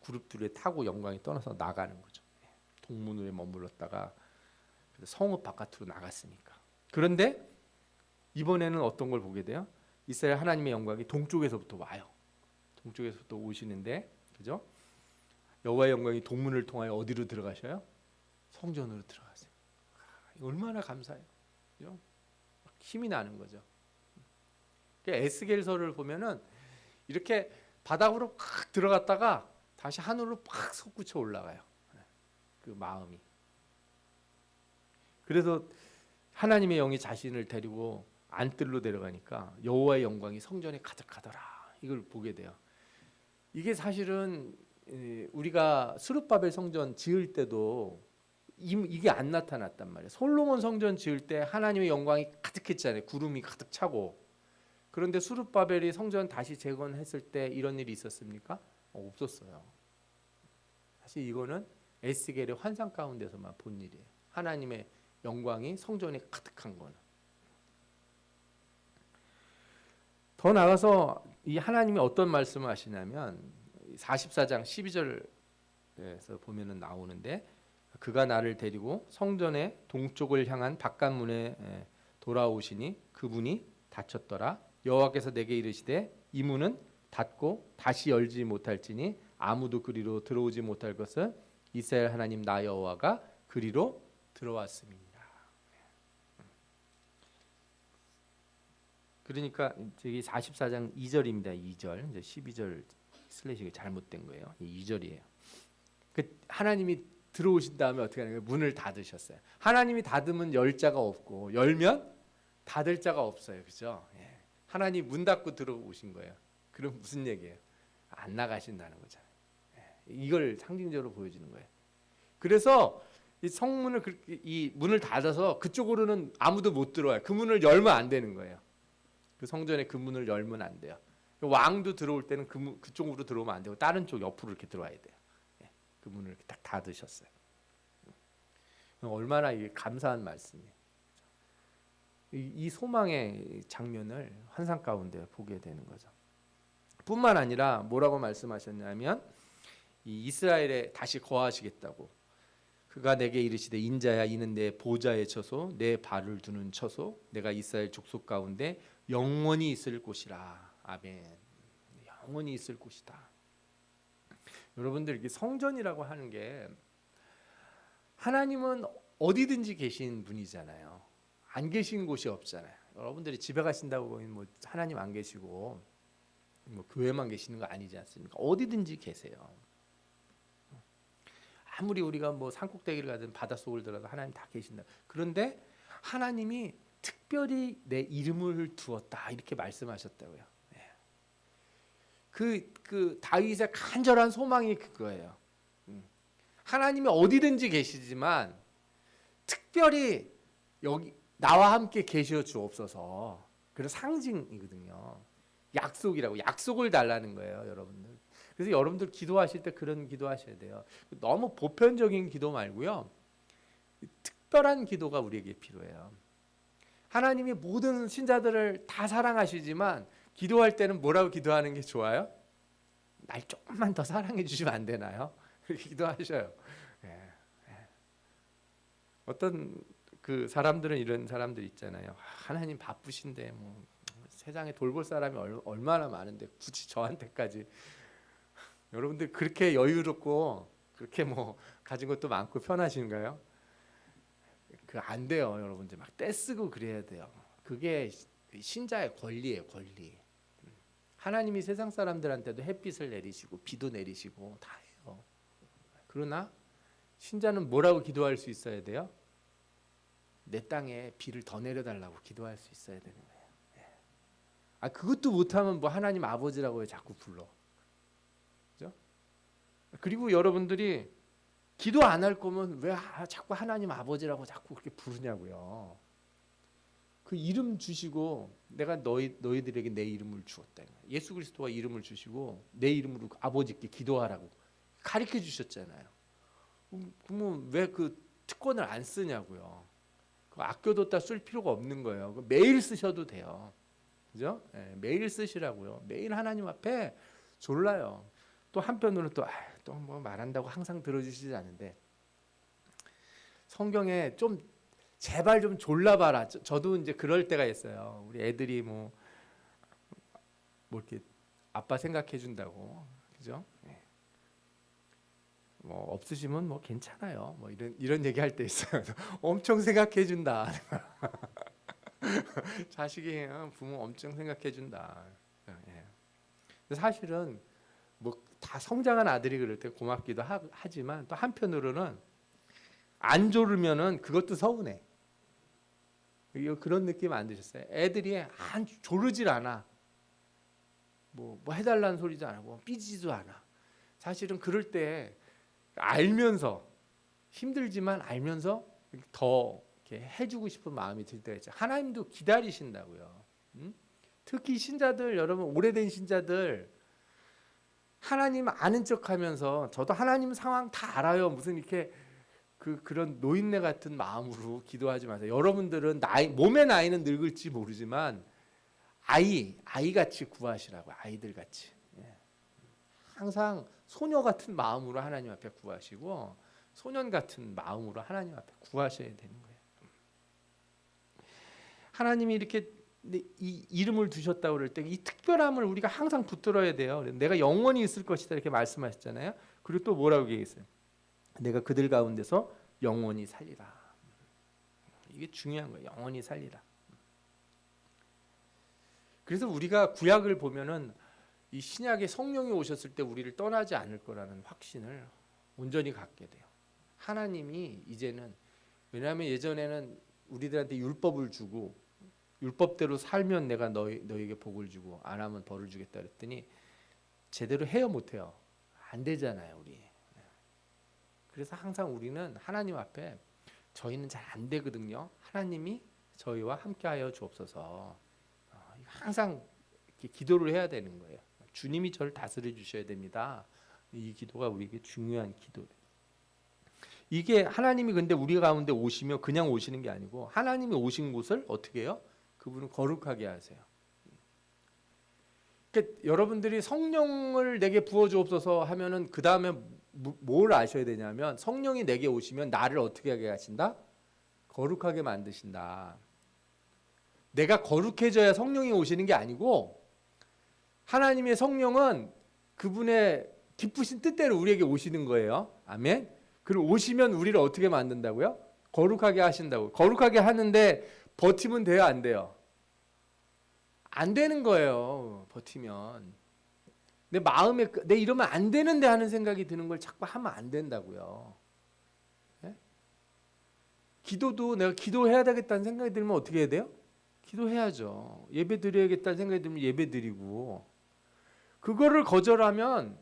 그룹들에 타고 영광이 떠나서 나가는 거죠. 동문으로 머물렀다가 성읍 바깥으로 나갔으니까. 그런데 이번에는 어떤 걸 보게 돼요? 이스라엘 하나님의 영광이 동쪽에서부터 와요. 동쪽에서부터 오시는데, 그죠? 여호와의 영광이 동문을 통하여 어디로 들어가셔요? 성전으로 들어가세요. 얼마나 감사해요. 그죠? 힘이 나는 거죠. 그러니까 에스겔서를 보면은 이렇게 바닥으로 팍 들어갔다가 다시 하늘로 팍 솟구쳐 올라가요. 그 마음이. 그래서 하나님의 영이 자신을 데리고 안뜰로 내려가니까 여호와의 영광이 성전에 가득하더라. 이걸 보게 돼요. 이게 사실은 우리가 스룹바벨 성전 지을 때도 이게 안 나타났단 말이에요. 솔로몬 성전 지을 때 하나님의 영광이 가득했잖아요. 구름이 가득 차고. 그런데 스룹바벨이 성전 다시 재건했을 때 이런 일이 있었습니까? 없었어요. 사실 이거는 에스겔의 환상 가운데서만 본 일이에요. 하나님의 영광이 성전에 가득한 거는. 더 나가서 이 하나님이 어떤 말씀을 하시냐면 44장 12절에서 보면은 나오는데 그가 나를 데리고 성전의 동쪽을 향한 바깥문에 돌아오시니 그분이 닫혔더라. 여호와께서 내게 이르시되 이 문은 닫고 다시 열지 못할지니 아무도 그리로 들어오지 못할 것은 이스라엘 하나님 나 여호와가 그리로 들어왔음이니라. 그러니까 저기 44장 2절입니다. 2절. 이제 12절 슬래시가 잘못된 거예요. 2절이에요. 그 하나님이 들어오신 다음에 어떻게 하는 거예요? 문을 닫으셨어요. 하나님이 닫으면 열 자가 없고 열면 닫을 자가 없어요. 그죠? 예. 하나님 문 닫고 들어오신 거예요. 그럼 무슨 얘기예요? 안 나가신다는 거잖아요. 예. 이걸 상징적으로 보여주는 거예요. 그래서 이 성문을 이 문을 닫아서 그쪽으로는 아무도 못 들어와요. 그 문을 열면 안 되는 거예요. 그 성전의 그 문을 열면 안 돼요. 왕도 들어올 때는 그쪽으로 들어오면 안 되고 다른 쪽 옆으로 이렇게 들어와야 돼요. 예. 그 문을 이렇게 딱 닫으셨어요. 얼마나 이게 감사한 말씀이에요. 이 소망의 장면을 환상 가운데 보게 되는 거죠. 뿐만 아니라 뭐라고 말씀하셨냐면 이 이스라엘에 다시 거하시겠다고. 그가 내게 이르시되 인자야 이는 내 보좌의 처소 내 발을 두는 처소 내가 이스라엘 족속 가운데 영원히 있을 곳이라. 아멘. 영원히 있을 곳이다. 여러분들 이게 성전이라고 하는 게 하나님은 어디든지 계신 분이잖아요. 안 계신 곳이 없잖아요. 여러분들이 집에 가신다고 뭐 하나님 안 계시고 뭐 교회만 계시는 거 아니지 않습니까? 어디든지 계세요. 아무리 우리가 뭐 산꼭대기를 가든 바닷속을 들어도 하나님 다 계신다. 그런데 하나님이 특별히 내 이름을 두었다 이렇게 말씀하셨다고요. 그 다윗의 간절한 소망이 그거예요. 하나님이 어디든지 계시지만 특별히 여기 나와 함께 계셔 주옵소서. 그래서 상징이거든요. 약속이라고 약속을 달라는 거예요, 여러분들. 그래서 여러분들 기도하실 때 그런 기도하셔야 돼요. 너무 보편적인 기도 말고요. 특별한 기도가 우리에게 필요해요. 하나님이 모든 신자들을 다 사랑하시지만 기도할 때는 뭐라고 기도하는 게 좋아요? 날 조금만 더 사랑해 주시면 안 되나요? 그렇게 기도하셔요. 어떤 그 사람들은 이런 사람들 있잖아요. 하나님 바쁘신데 뭐 세상에 돌볼 사람이 얼마나 많은데 굳이 저한테까지. 여러분들 그렇게 여유롭고 그렇게 뭐 가진 것도 많고 편하신가요? 그 안 돼요, 여러분들. 막 떼쓰고 그래야 돼요. 그게 신자의 권리예요, 권리. 하나님이 세상 사람들한테도 햇빛을 내리시고 비도 내리시고 다 해요. 그러나 신자는 뭐라고 기도할 수 있어야 돼요? 내 땅에 비를 더 내려달라고 기도할 수 있어야 되는 거예요. 그것도 못하면 뭐 하나님 아버지라고 자꾸 불러. 그죠? 그리고 여러분들이 기도 안 할 거면 왜 자꾸 하나님 아버지라고 자꾸 그렇게 부르냐고요. 그 이름 주시고 내가 너희들에게 내 이름을 주었다. 예수 그리스도가 이름을 주시고 내 이름으로 아버지께 기도하라고 가르쳐 주셨잖아요. 그러면 왜 그 특권을 안 쓰냐고요. 아껴뒀다 쓸 필요가 없는 거예요. 매일 쓰셔도 돼요. 그죠? 매일 쓰시라고요. 매일 하나님 앞에 졸라요. 또 한편으로는 또 뭐 말한다고 항상 들어주시지 않는데 성경에 좀 제발 좀 졸라봐라. 저도 이제 그럴 때가 있어요. 우리 애들이 뭐 이렇게 아빠 생각해 준다고, 그죠? 뭐 없으시면 뭐 괜찮아요. 뭐 이런 얘기할 때 있어요. 엄청 생각해 준다. 자식이 부모 엄청 생각해 준다. 사실은 뭐 다 성장한 아들이 그럴 때 고맙기도 하지만 또 한편으로는 안 졸으면은 그것도 서운해. 그런 느낌 안 드셨어요? 애들이 안 조르질 않아. 뭐 해달라는 소리도 안 하고 삐지도 않아. 사실은 그럴 때 알면서 힘들지만 알면서 더 이렇게 해주고 싶은 마음이 들 때가 있죠. 하나님도 기다리신다고요. 특히 신자들, 여러분 오래된 신자들 하나님 아는 척하면서 저도 하나님 상황 다 알아요. 무슨 이렇게 그런 노인네 같은 마음으로 기도하지 마세요. 여러분들은 몸의 나이는 늙을지 모르지만 아이 같이 구하시라고. 아이들 같이. 항상 소녀 같은 마음으로 하나님 앞에 구하시고 소년 같은 마음으로 하나님 앞에 구하셔야 되는 거예요. 하나님이 이렇게 이 이름을 두셨다고 그럴 때 이 특별함을 우리가 항상 붙들어야 돼요. 내가 영원히 있을 것이다 이렇게 말씀하셨잖아요. 그리고 또 뭐라고 얘기했어요? 내가 그들 가운데서 영원히 살리라. 이게 중요한 거예요. 영원히 살리라. 그래서 우리가 구약을 보면은 이 신약에 성령이 오셨을 때 우리를 떠나지 않을 거라는 확신을 온전히 갖게 돼요. 하나님이 이제는, 왜냐하면 예전에는 우리들한테 율법을 주고 율법대로 살면 내가 너에게 복을 주고 안 하면 벌을 주겠다 그랬더니 제대로 해요 못해요? 안 되잖아요 우리. 그래서 항상 우리는 하나님 앞에 저희는 잘 안 되거든요. 하나님이 저희와 함께하여 주옵소서. 항상 이렇게 기도를 해야 되는 거예요. 주님이 저를 다스려 주셔야 됩니다. 이 기도가 우리에게 중요한 기도예요. 이게 하나님이 근데 우리 가운데 오시면 그냥 오시는 게 아니고 하나님이 오신 곳을 어떻게 해요? 그분은 거룩하게 하세요. 그러니까 여러분들이 성령을 내게 부어 주옵소서 하면은 그 다음에 뭘 아셔야 되냐면 성령이 내게 오시면 나를 어떻게 하게 하신다? 거룩하게 만드신다. 내가 거룩해져야 성령이 오시는 게 아니고 하나님의 성령은 그분의 기쁘신 뜻대로 우리에게 오시는 거예요. 아멘. 그리고 오시면 우리를 어떻게 만든다고요? 거룩하게 하신다고. 거룩하게 하는데 버티면 돼요, 안 돼요? 안 되는 거예요. 버티면. 내 마음에 내 이러면 안 되는데 하는 생각이 드는 걸 자꾸 하면 안 된다고요. 예? 기도도 내가 기도해야 되겠다는 생각이 들면 어떻게 해야 돼요? 기도해야죠. 예배 드려야겠다는 생각이 들면 예배 드리고, 그거를 거절하면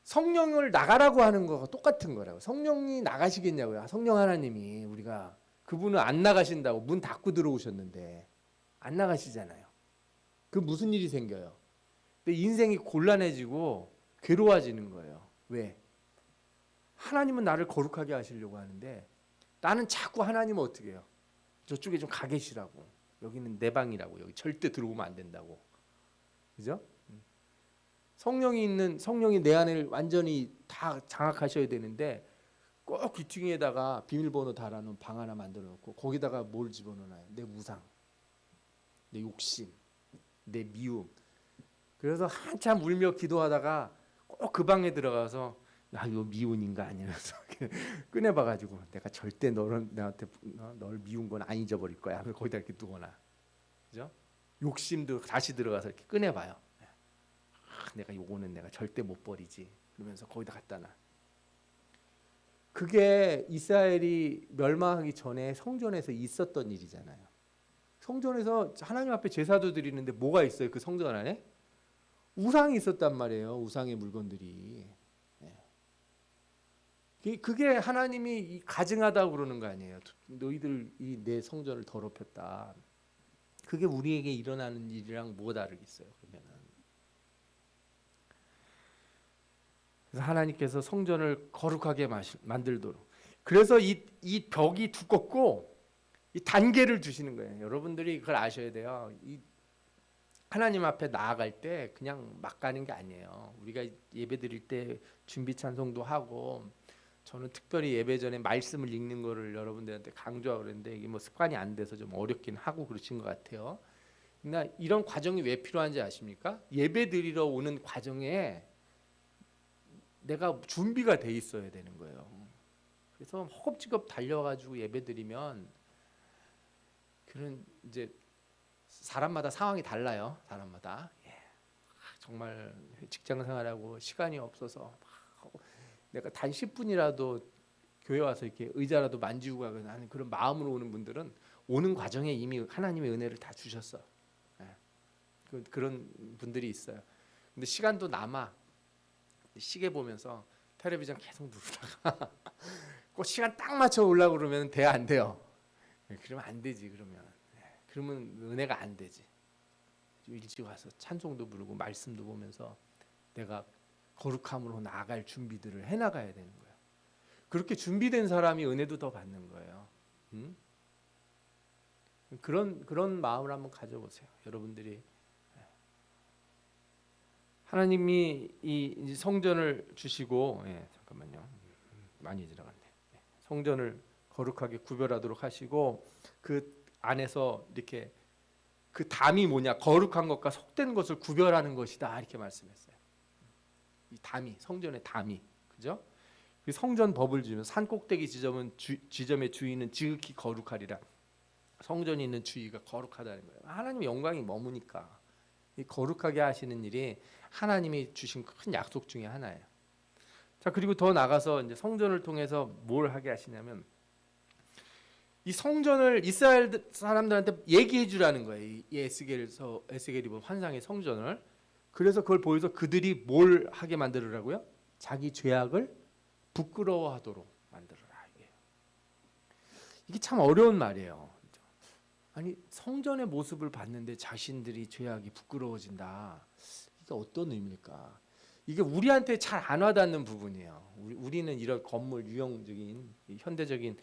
성령을 나가라고 하는 거가 똑같은 거라고. 성령이 나가시겠냐고요. 성령 하나님이, 우리가 그분은 안 나가신다고 문 닫고 들어오셨는데 안 나가시잖아요. 그 무슨 일이 생겨요? 근데 인생이 곤란해지고 괴로워지는 거예요. 왜? 하나님은 나를 거룩하게 하시려고 하는데 나는 자꾸 하나님은 어떻게 해요? 저쪽에 좀 가 계시라고. 여기는 내 방이라고. 여기 절대 들어오면 안 된다고. 그죠? 성령이 내 안을 완전히 다 장악하셔야 되는데 꼭 귀퉁이에다가 비밀번호 달아놓은 방 하나 만들어 놓고 거기다가 뭘 집어넣나요? 내 우상, 내 욕심, 내 미움. 그래서 한참 울며 기도하다가 꼭 그 방에 들어가서 나 이거 미운 인간 아니라서 꺼내봐가지고 내가 절대 나한테 널 미운 건 안 잊어버릴 거야. 거기다 이렇게 두거나, 그죠? 욕심도 다시 들어가서 이렇게 꺼내봐요. 내가 요거는 내가 절대 못 버리지. 그러면서 거기다 갖다 놔. 그게 이스라엘이 멸망하기 전에 성전에서 있었던 일이잖아요. 성전에서 하나님 앞에 제사도 드리는데 뭐가 있어요? 그 성전 안에 우상이 있었단 말이에요. 우상의 물건들이. 그게 하나님이 가증하다고 그러는 거 아니에요. 너희들이 내 성전을 더럽혔다. 그게 우리에게 일어나는 일이랑 뭐가 다르겠어요? 그러면은. 그래서 하나님께서 성전을 거룩하게 만들도록. 그래서 이 벽이 두껍고 이 단계를 주시는 거예요. 여러분들이 그걸 아셔야 돼요. 이 하나님 앞에 나아갈 때 그냥 막 가는 게 아니에요. 우리가 예배 드릴 때 준비 찬송도 하고, 저는 특별히 예배 전에 말씀을 읽는 거를 여러분들한테 강조하고 그랬는데 이게 뭐 습관이 안 돼서 좀 어렵긴 하고 그러신 것 같아요. 그러나 이런 과정이 왜 필요한지 아십니까? 예배 드리러 오는 과정에 내가 준비가 돼 있어야 되는 거예요. 그래서 허겁지겁 달려가지고 예배 드리면, 그런 이제 사람마다 상황이 달라요. 사람마다. 정말 직장 생활하고 시간이 없어서 내가 단 10분이라도 교회 와서 이렇게 의자라도 만지고 가거나 하는 그런 마음으로 오는 분들은 오는 과정에 이미 하나님의 은혜를 다 주셨어. 그런 분들이 있어요. 근데 시간도 남아. 시계 보면서 텔레비전 계속 누르다가 꼭 시간 딱 맞춰 오려고 그러면 돼, 안 돼요? 그러면 안 되지. 그러면 은혜가 안 되지. 일찍 와서 찬송도 부르고 말씀도 보면서 내가 거룩함으로 나아갈 준비들을 해나가야 되는 거예요. 그렇게 준비된 사람이 은혜도 더 받는 거예요. 그런 마음을 한번 가져보세요. 여러분들이 하나님이 이 성전을 주시고, 잠깐만요. 많이 들어갔네. 성전을 거룩하게 구별하도록 하시고, 그 안에서 이렇게 그 담이 뭐냐? 거룩한 것과 속된 것을 구별하는 것이다. 이렇게 말씀했어요. 이 담이, 성전의 담이, 그죠? 그 성전 법을 주면 산 꼭대기 지점의 주인은 지극히 거룩하리라. 성전이 있는 주위가 거룩하다는 거예요. 하나님의 영광이 머무니까 이 거룩하게 하시는 일이 하나님이 주신 큰 약속 중에 하나예요. 자, 그리고 더 나가서 이제 성전을 통해서 뭘 하게 하시냐면, 이 성전을 이스라엘 사람들한테 얘기해 주라는 거예요. 이 에스겔이 본 환상의 성전을. 그래서 그걸 보여서 그들이 뭘 하게 만들으라고요? 자기 죄악을 부끄러워하도록 만들어라. 이게 참 어려운 말이에요. 아니, 성전의 모습을 봤는데 자신들이 죄악이 부끄러워진다. 이게 어떤 의미일까? 이게 우리한테 잘 안 와닿는 부분이에요. 우리는 이런 건물 유형적인 현대적인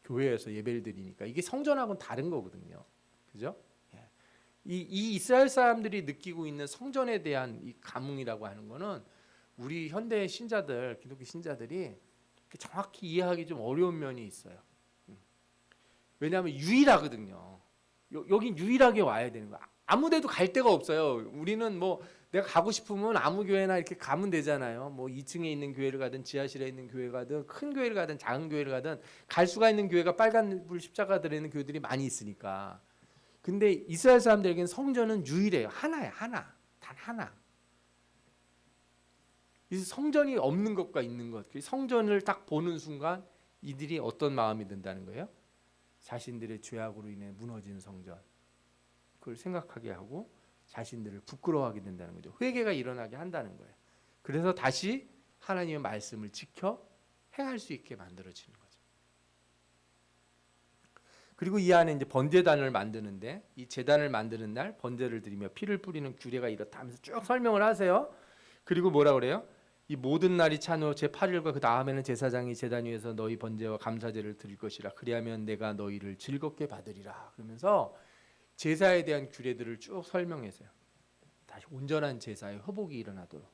교회에서 예배를 드리니까 이게 성전하고는 다른 거거든요. 그죠? 이 이스라엘 사람들이 느끼고 있는 성전에 대한 이 감흥이라고 하는 거는 우리 현대 신자들, 기독교 신자들이 정확히 이해하기 좀 어려운 면이 있어요. 왜냐하면 유일하거든요. 여긴 유일하게 와야 되는 거야. 아무데도 갈 데가 없어요. 우리는 뭐 내가 가고 싶으면 아무 교회나 이렇게 가면 되잖아요. 뭐 2층에 있는 교회를 가든 지하실에 있는 교회 가든 큰 교회를 가든 작은 교회를 가든 갈 수가 있는 교회가 빨간불 십자가 들어있는 교회들이 많이 있으니까. 근데 이스라엘 사람들에게는 성전은 유일해요. 하나야, 하나. 단 하나. 그래서 성전이 없는 것과 있는 것, 성전을 딱 보는 순간 이들이 어떤 마음이 든다는 거예요? 자신들의 죄악으로 인해 무너진 성전, 그걸 생각하게 하고 자신들을 부끄러워하게 된다는 거죠. 회개가 일어나게 한다는 거예요. 그래서 다시 하나님의 말씀을 지켜 행할 수 있게 만들어지는 거죠. 그리고 이 안에 이제 번제단을 만드는데, 이 제단을 만드는 날 번제를 드리며 피를 뿌리는 규례가 이렇다 하면서 쭉 설명을 하세요. 그리고 뭐라 그래요? 이 모든 날이 찬 후 제8일과 그 다음에는 제사장이 제단 위에서 너희 번제와 감사제를 드릴 것이라. 그리하면 내가 너희를 즐겁게 받으리라. 그러면서 제사에 대한 규례들을 쭉 설명해서요. 다시 온전한 제사의 회복이 일어나도록.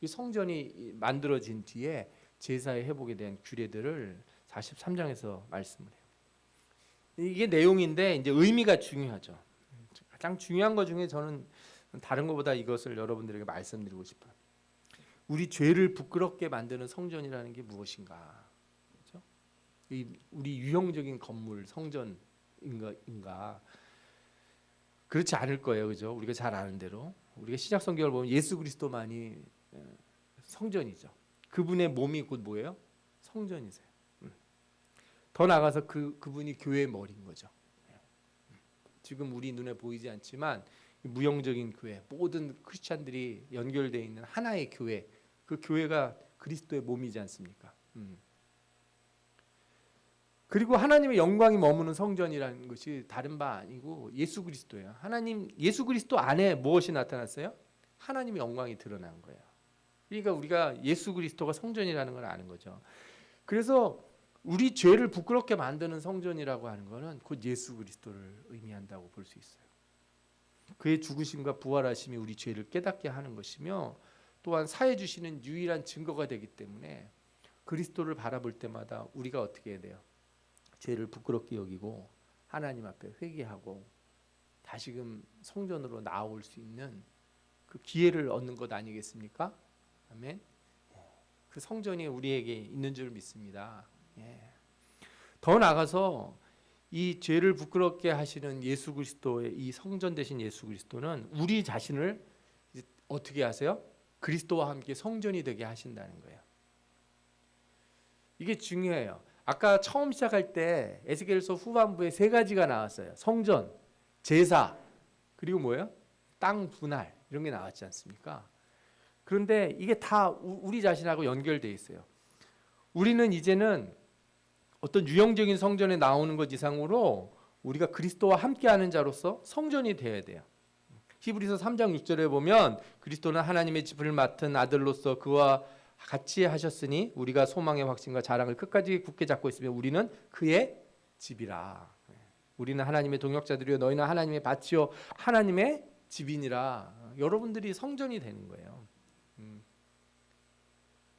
이 성전이 만들어진 뒤에 제사의 회복에 대한 규례들을 43장에서 말씀을 해요. 이게 내용인데 이제 의미가 중요하죠. 가장 중요한 것 중에 저는 다른 것보다 이것을 여러분들에게 말씀드리고 싶어요. 우리 죄를 부끄럽게 만드는 성전이라는 게 무엇인가? 그렇죠? 우리 유형적인 건물 성전인가? 그렇지 않을 거예요, 그죠? 우리가 잘 아는 대로 우리가 신약 성경을 보면 예수 그리스도만이 성전이죠. 그분의 몸이 곧 뭐예요? 성전이세요. 더 나아가서 그분이 교회의 머리인 거죠. 지금 우리 눈에 보이지 않지만 무형적인 교회, 모든 크리스찬들이 연결되어 있는 하나의 교회, 그 교회가 그리스도의 몸이지 않습니까? 그리고 하나님의 영광이 머무는 성전이라는 것이 다른 바 아니고 예수 그리스도예요. 하나님 예수 그리스도 안에 무엇이 나타났어요? 하나님의 영광이 드러난 거예요. 그러니까 우리가 예수 그리스도가 성전이라는 걸 아는 거죠. 그래서 우리 죄를 부끄럽게 만드는 성전이라고 하는 것은 곧 예수 그리스도를 의미한다고 볼 수 있어요. 그의 죽으심과 부활하심이 우리 죄를 깨닫게 하는 것이며 또한 사해 주시는 유일한 증거가 되기 때문에 그리스도를 바라볼 때마다 우리가 어떻게 해야 돼요? 죄를 부끄럽게 여기고 하나님 앞에 회개하고 다시금 성전으로 나올 수 있는 그 기회를 얻는 것 아니겠습니까? 아멘. 그 성전이 우리에게 있는 줄 믿습니다. 더 나아가서 이 죄를 부끄럽게 하시는 예수 그리스도의 이 성전 되신 예수 그리스도는 우리 자신을 어떻게 하세요? 그리스도와 함께 성전이 되게 하신다는 거예요. 이게 중요해요. 아까 처음 시작할 때 에스겔서 후반부에 세 가지가 나왔어요. 성전, 제사, 그리고 뭐예요? 땅 분할 이런 게 나왔지 않습니까? 그런데 이게 다 우리 자신하고 연결되어 있어요. 우리는 이제는 어떤 유형적인 성전에 나오는 것 이상으로 우리가 그리스도와 함께하는 자로서 성전이 되어야 돼요. 히브리서 3장 6절에 보면 그리스도는 하나님의 집을 맡은 아들로서 그와 같이 하셨으니 우리가 소망의 확신과 자랑을 끝까지 굳게 잡고 있으며 우리는 그의 집이라. 우리는 하나님의 동역자들이요 너희는 하나님의 밭이요 하나님의 집이니라. 여러분들이 성전이 되는 거예요.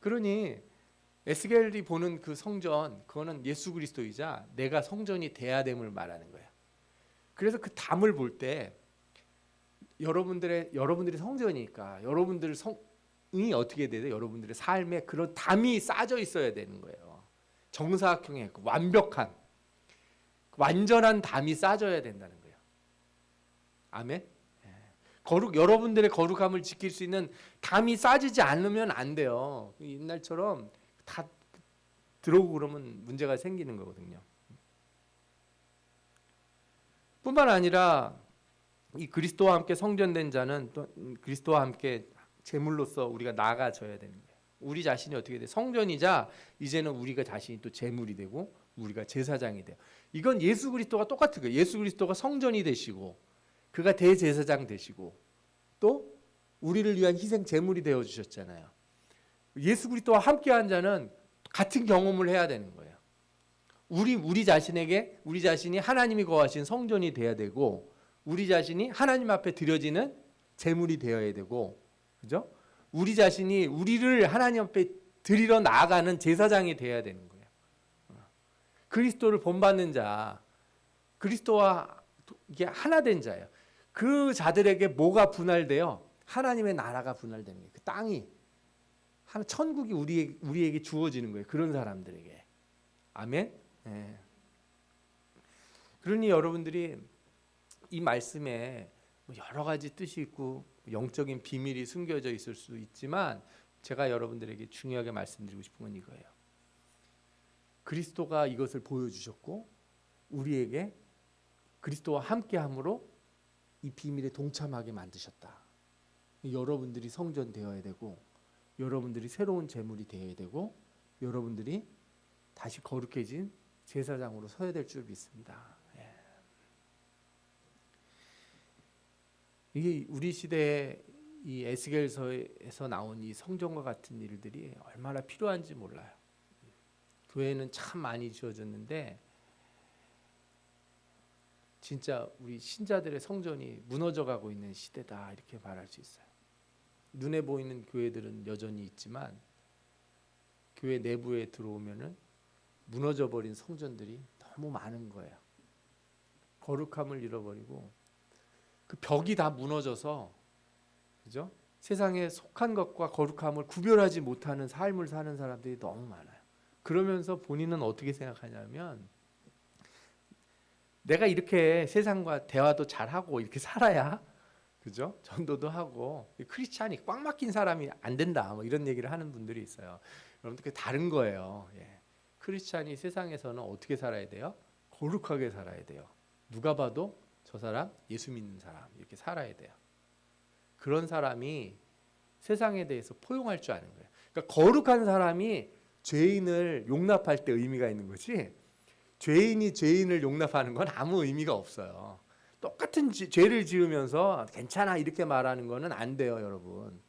그러니 에스겔이 보는 그 성전, 그거는 예수 그리스도이자 내가 성전이 돼야 됨을 말하는 거예요. 그래서 그 담을 볼 때 여러분들이 성전이니까 여러분들 성이 어떻게 돼야 돼? 여러분들의 삶에 그런 담이 쌓여 있어야 되는 거예요. 정사각형의 완벽한 완전한 담이 쌓여야 된다는 거예요. 아멘. 여러분들의 거룩함을 지킬 수 있는 담이 쌓이지 않으면 안 돼요. 옛날처럼 다 들어오고 그러면 문제가 생기는 거거든요. 뿐만 아니라 이 그리스도와 함께 성전된 자는 또 그리스도와 함께 제물로서 우리가 나아가져야 되는 거예요. 우리 자신이 어떻게 돼? 성전이자 이제는 우리가 자신이 또 제물이 되고 우리가 제사장이 돼요. 이건 예수 그리스도가 똑같은 거예요. 예수 그리스도가 성전이 되시고 그가 대제사장 되시고 또 우리를 위한 희생 제물이 되어 주셨잖아요. 예수 그리스도와 함께한 자는 같은 경험을 해야 되는 거예요. 우리 자신이 하나님이 거하신 성전이 되어야 되고 우리 자신이 하나님 앞에 드려지는 제물이 되어야 되고, 그죠? 우리 자신이 우리를 하나님 앞에 드리러 나아가는 제사장이 되어야 되는 거예요. 그리스도를 본받는 자, 그리스도와 이게 하나 된 자예요. 그 자들에게 뭐가 분할돼요? 하나님의 나라가 분할되는 거예요. 그 땅이 하나 천국이 우리에게 주어지는 거예요. 그런 사람들에게. 아멘. 예. 그러니 여러분들이 이 말씀에 여러 가지 뜻이 있고 영적인 비밀이 숨겨져 있을 수 있지만 제가 여러분들에게 중요하게 말씀드리고 싶은 건 이거예요. 그리스도가 이것을 보여주셨고 우리에게 그리스도와 함께함으로 이 비밀에 동참하게 만드셨다. 여러분들이 성전 되어야 되고 여러분들이 새로운 제물이 되어야 되고 여러분들이 다시 거룩해진 제사장으로 서야 될 줄 믿습니다. 이게 우리 시대에 이 에스겔서에서 나온 이 성전과 같은 일들이 얼마나 필요한지 몰라요. 교회는 참 많이 지어졌는데 진짜 우리 신자들의 성전이 무너져가고 있는 시대다 이렇게 말할 수 있어요. 눈에 보이는 교회들은 여전히 있지만 교회 내부에 들어오면은 무너져버린 성전들이 너무 많은 거예요. 거룩함을 잃어버리고 그 벽이 다 무너져서 그죠? 세상에 속한 것과 거룩함을 구별하지 못하는 삶을 사는 사람들이 너무 많아요. 그러면서 본인은 어떻게 생각하냐면 내가 이렇게 세상과 대화도 잘하고 이렇게 살아야 그죠? 전도도 하고 크리스찬이 꽉 막힌 사람이 안 된다 뭐 이런 얘기를 하는 분들이 있어요. 여러분들 그게 다른 거예요. 크리스찬이 세상에서는 어떻게 살아야 돼요? 거룩하게 살아야 돼요. 누가 봐도 저 사람 예수 믿는 사람 이렇게 살아야 돼요. 그런 사람이 세상에 대해서 포용할 줄 아는 거예요. 그러니까 거룩한 사람이 죄인을 용납할 때 의미가 있는 거지 죄인이 죄인을 용납하는 건 아무 의미가 없어요. 똑같은 죄를 지으면서 괜찮아 이렇게 말하는 거는 안 돼요, 여러분.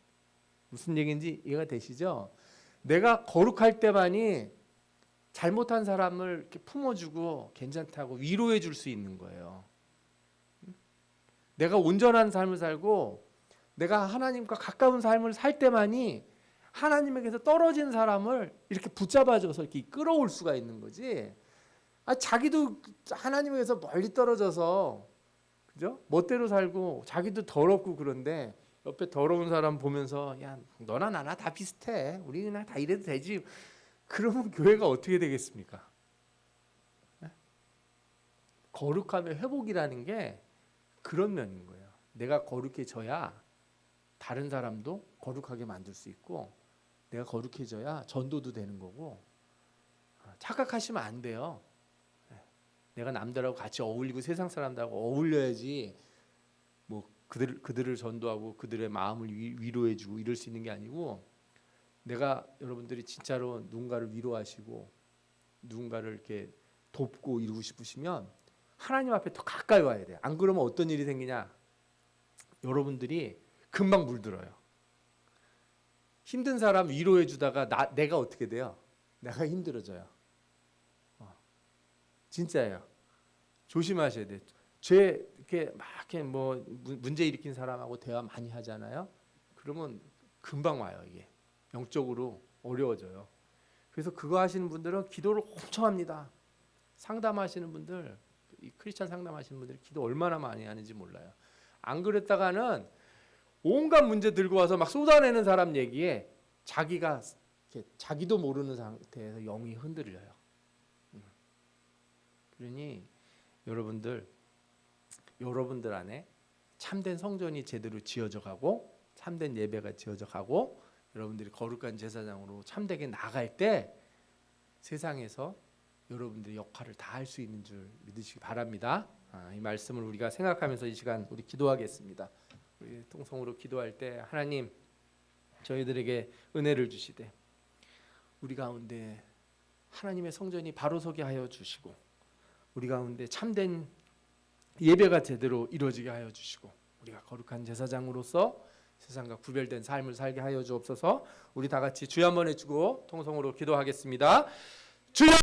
무슨 얘기인지 이해가 되시죠? 내가 거룩할 때만이 잘못한 사람을 이렇게 품어주고 괜찮다고 위로해 줄 수 있는 거예요. 내가 온전한 삶을 살고 내가 하나님과 가까운 삶을 살 때만이 하나님에게서 떨어진 사람을 이렇게 붙잡아줘서 이렇게 끌어올 수가 있는 거지. 자기도 하나님에게서 멀리 떨어져서 그죠? 멋대로 살고 자기도 더럽고 그런데 옆에 더러운 사람 보면서 야 너나 나나 다 비슷해. 우리 그냥 다 이래도 되지. 그러면 교회가 어떻게 되겠습니까? 거룩함의 회복이라는 게 그런 면인 거예요. 내가 거룩해져야 다른 사람도 거룩하게 만들 수 있고 내가 거룩해져야 전도도 되는 거고 착각하시면 안 돼요. 내가 남들하고 같이 어울리고 세상 사람들하고 어울려야지 뭐 그들을 전도하고 그들의 마음을 위로해주고 이럴 수 있는 게 아니고 내가 여러분들이 진짜로 누군가를 위로하시고 누군가를 이렇게 돕고 이루고 싶으시면 하나님 앞에 더 가까이 와야 돼요. 안 그러면 어떤 일이 생기냐? 여러분들이 금방 물들어요. 힘든 사람 위로해 주다가 내가 어떻게 돼요? 내가 힘들어져요. 진짜예요. 조심하셔야 돼요. 이렇게 막 이렇게 뭐 문제 일으킨 사람하고 대화 많이 하잖아요. 그러면 금방 와요 이게. 영적으로 어려워져요. 그래서 그거 하시는 분들은 기도를 엄청 합니다. 상담하시는 분들, 이 크리스찬 상담하시는 분들이 기도 얼마나 많이 하는지 몰라요. 안 그랬다가는 온갖 문제 들고 와서 막 쏟아내는 사람 얘기에 자기도 모르는 상태에서 영이 흔들려요. 그러니 여러분들 안에 참된 성전이 제대로 지어져 가고 참된 예배가 지어져 가고 여러분들이 거룩한 제사장으로 참되게 나갈 때 세상에서 여러분들의 역할을 다 할 수 있는 줄 믿으시기 바랍니다. 이 말씀을 우리가 생각하면서 이 시간 우리 기도하겠습니다. 우리 통성으로 기도할 때 하나님 저희들에게 은혜를 주시되 우리 가운데 하나님의 성전이 바로 서게 하여 주시고 우리 가운데 참된 예배가 제대로 이루어지게 하여 주시고 우리가 거룩한 제사장으로서 세상과 구별된 삶을 살게 하여 주옵소서. 우리 다 같이 주여 한번 해주고 통성으로 기도하겠습니다. 주여